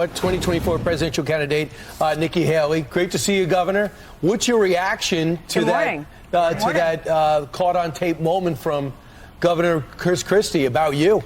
Iowa, 2024 presidential candidate Nikki Haley. Great to see you, Governor. What's your reaction to that caught on tape moment from Governor Christie about you?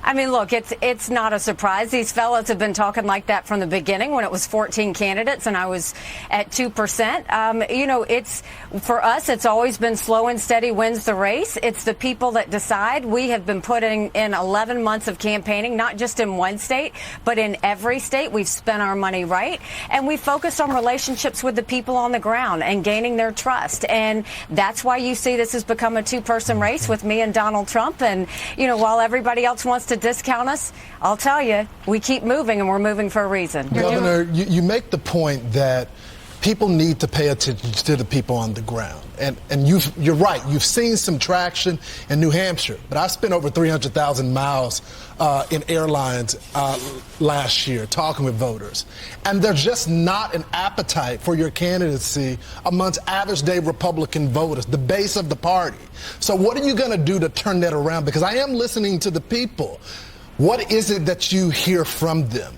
I mean, look, it's not a surprise. These fellows have been talking like that from the beginning when it was 14 candidates and I was at 2%. It's for us, it's always been slow and steady wins the race. It's the people that decide. We have been putting in 11 months of campaigning, not just in one state, but in every state. We've spent our money right. And we focused on relationships with the people on the ground and gaining their trust. And that's why you see this has become a two-person race with me and Donald Trump. And, while everybody else wants to discount us, I'll tell you, we keep moving and we're moving for a reason. Governor, you make the point that people need to pay attention to the people on the ground. And you're right. You've seen some traction in New Hampshire, but I spent over 300,000 miles in airlines last year talking with voters. And there's just not an appetite for your candidacy amongst average day Republican voters, the base of the party. So what are you going to do to turn that around? Because I am listening to the people. What is it that you hear from them?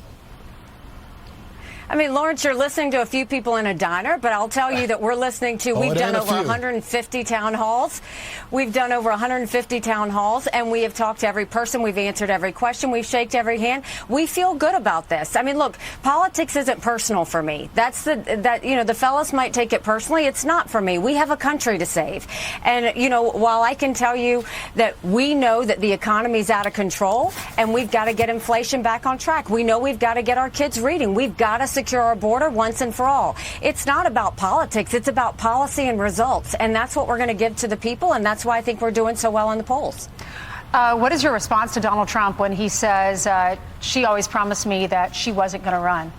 I mean, Lawrence, you're listening to a few people in a diner, but I'll tell you that we're listening to, we've done over 150 town halls. We've done over 150 town halls, and we have talked to every person. We've answered every question. We've shaken every hand. We feel good about this. I mean, look, politics isn't personal for me. The fellas might take it personally. It's not for me. We have a country to save. And, while I can tell you that we know that the economy's out of control and we've got to get inflation back on track. We know we've got to get our kids reading. We've got to secure our border once and for all. It's not about politics. It's about policy and results. And that's what we're going to give to the people. And that's why I think we're doing so well in the polls. What is your response to Donald Trump when he says she always promised me that she wasn't going to run?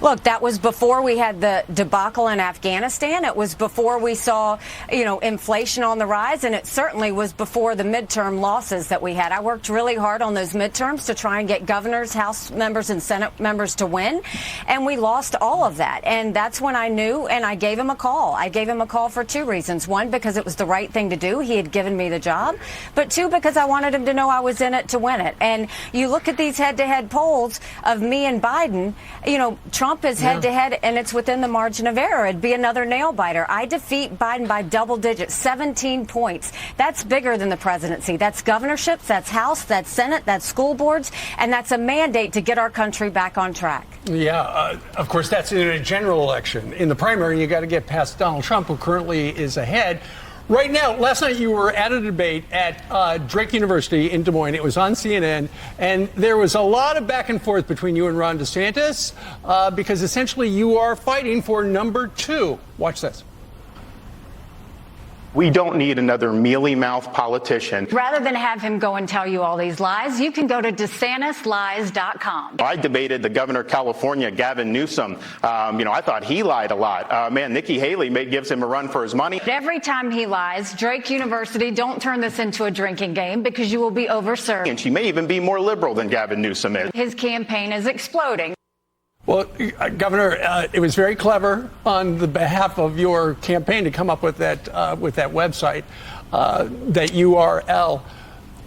Look, that was before we had the debacle in Afghanistan. It was before we saw, inflation on the rise. And it certainly was before the midterm losses that we had. I worked really hard on those midterms to try and get governors, House members and Senate members to win. And we lost all of that. And that's when I knew, and I gave him a call. I gave him a call for two reasons. One, because it was the right thing to do. He had given me the job. But two, because I wanted him to know I was in it to win it. And you look at these head-to-head polls of me and Biden, Trump is head-to-head, and it's within the margin of error. It'd be another nail-biter. I defeat Biden by double digits, 17 points. That's bigger than the presidency. That's governorships, that's House, that's Senate, that's school boards, and that's a mandate to get our country back on track. Yeah, of course, that's in a general election. In the primary, you got to get past Donald Trump, who currently is ahead. Right now, last night you were at a debate at Drake University in Des Moines. It was on CNN, and there was a lot of back and forth between you and Ron DeSantis because essentially you are fighting for number 2. Watch this. We don't need another mealy-mouthed politician. Rather than have him go and tell you all these lies, you can go to DeSantisLies.com. I debated the governor of California, Gavin Newsom. I thought he lied a lot. Nikki Haley gives him a run for his money. Every time he lies, Drake University, don't turn this into a drinking game because you will be overserved. And she may even be more liberal than Gavin Newsom is. His campaign is exploding. Well, Governor, it was very clever on the behalf of your campaign to come up with that website, that URL.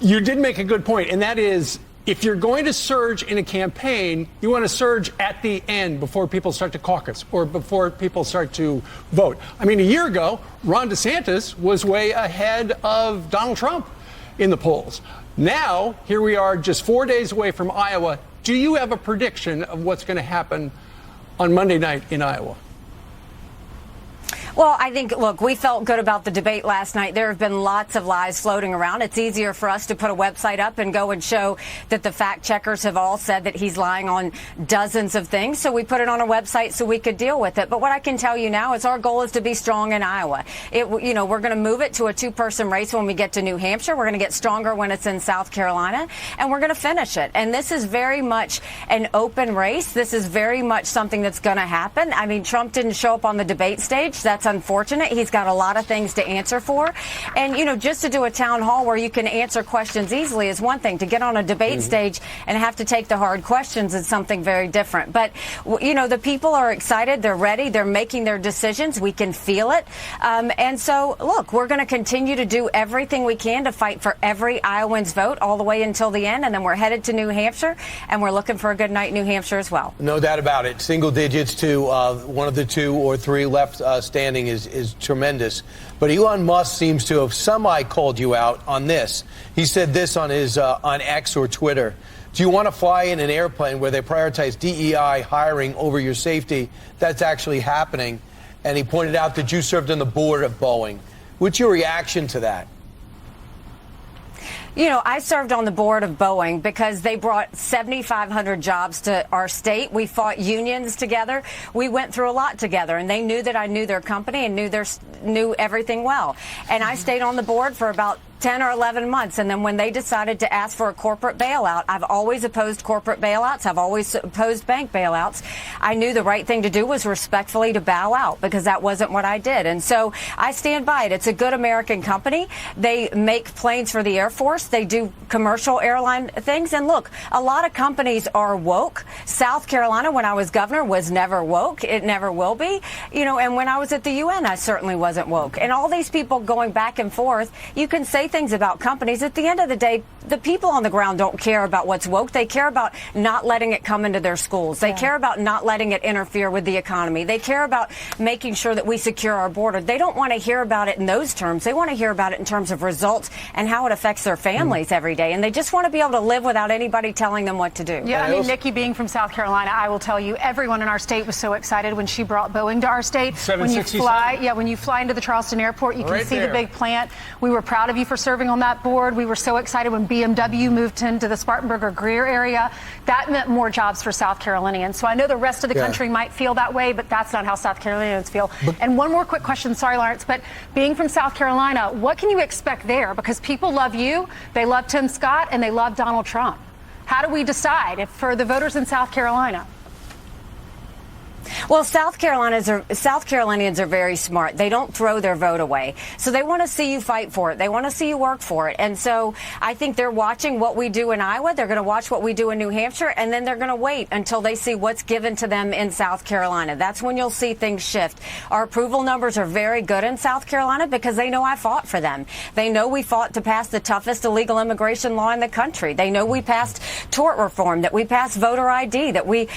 You did make a good point, and that is, if you're going to surge in a campaign, you want to surge at the end before people start to caucus or before people start to vote. I mean, a year ago, Ron DeSantis was way ahead of Donald Trump in the polls. Now, here we are just 4 days away from Iowa. Do you have a prediction of what's going to happen on Monday night in Iowa? Well, I think, look, we felt good about the debate last night. There have been lots of lies floating around. It's easier for us to put a website up and go and show that the fact checkers have all said that he's lying on dozens of things. So we put it on a website so we could deal with it. But what I can tell you now is our goal is to be strong in Iowa. We're going to move it to a two-person race when we get to New Hampshire. We're going to get stronger when it's in South Carolina, and we're going to finish it. And this is very much an open race. This is very much something that's going to happen. I mean, Trump didn't show up on the debate stage. That's That's unfortunate. He's got a lot of things to answer for. And, just to do a town hall where you can answer questions easily is one thing. To get on a debate stage and have to take the hard questions is something very different. But, the people are excited. They're ready. They're making their decisions. We can feel it. And so, look, we're going to continue to do everything we can to fight for every Iowan's vote all the way until the end. And then we're headed to New Hampshire, and we're looking for a good night in New Hampshire as well. No doubt about it. Single digits to one of the 2 or 3 left standing is tremendous. But Elon Musk seems to have called you out on this. He said this on his on X or Twitter. Do you want to fly in an airplane where they prioritize DEI hiring over your safety? That's actually happening. And he pointed out that you served on the board of Boeing. What's your reaction to that? I served on the board of Boeing because they brought 7,500 jobs to our state. We fought unions together. We went through a lot together, and they knew that I knew their company and knew everything well. And I stayed on the board for about 10 or 11 months. And then when they decided to ask for a corporate bailout, I've always opposed corporate bailouts. I've always opposed bank bailouts. I knew the right thing to do was respectfully to bow out because that wasn't what I did. And so I stand by it. It's a good American company. They make planes for the Air Force. They do commercial airline things. And look, a lot of companies are woke. South Carolina, when I was governor, was never woke. It never will be. And when I was at the UN, I certainly wasn't woke. And all these people going back and forth, you can say things about companies. At the end of the day, the people on the ground don't care about what's woke. They care about not letting it come into their schools. They care about not letting it interfere with the economy. They care about making sure that we secure our border. They don't want to hear about it in those terms. They want to hear about it in terms of results and how it affects their families every day. And they just want to be able to live without anybody telling them what to do. Yeah, Nikki, being from South Carolina, I will tell you, everyone in our state was so excited when she brought Boeing to our state. When you fly into the Charleston airport, you can see the big plant. We were proud of you for serving on that board. We were so excited when BMW moved into the Spartanburg Greer area. That meant more jobs for South Carolinians. So I know the rest of the country might feel that way, but that's not how South Carolinians feel. And one more quick question. Sorry, Lawrence, but being from South Carolina, what can you expect there? Because people love you, they love Tim Scott, and they love Donald Trump. How do we decide if for the voters in South Carolina? Well, South Carolinians are very smart. They don't throw their vote away. So they want to see you fight for it. They want to see you work for it. And so I think they're watching what we do in Iowa. They're going to watch what we do in New Hampshire. And then they're going to wait until they see what's given to them in South Carolina. That's when you'll see things shift. Our approval numbers are very good in South Carolina because they know I fought for them. They know we fought to pass the toughest illegal immigration law in the country. They know we passed tort reform, that we passed voter ID, that we,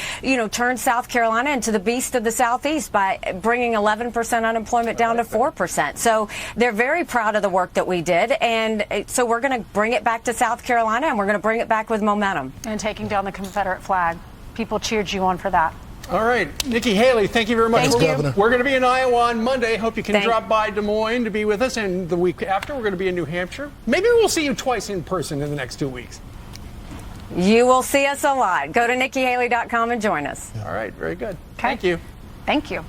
turned South Carolina into the beast of the Southeast by bringing 11% unemployment down to 4%. So they're very proud of the work that we did. And so we're going to bring it back to South Carolina, and we're going to bring it back with momentum. And taking down the Confederate flag. People cheered you on for that. All right. Nikki Haley, thank you very much. Thank you. We're going to be in Iowa on Monday. Hope you can drop by Des Moines to be with us. And the week after, we're going to be in New Hampshire. Maybe we'll see you twice in person in the next 2 weeks. You will see us a lot. Go to NikkiHaley.com and join us. All right. Very good. Okay. Thank you. Thank you.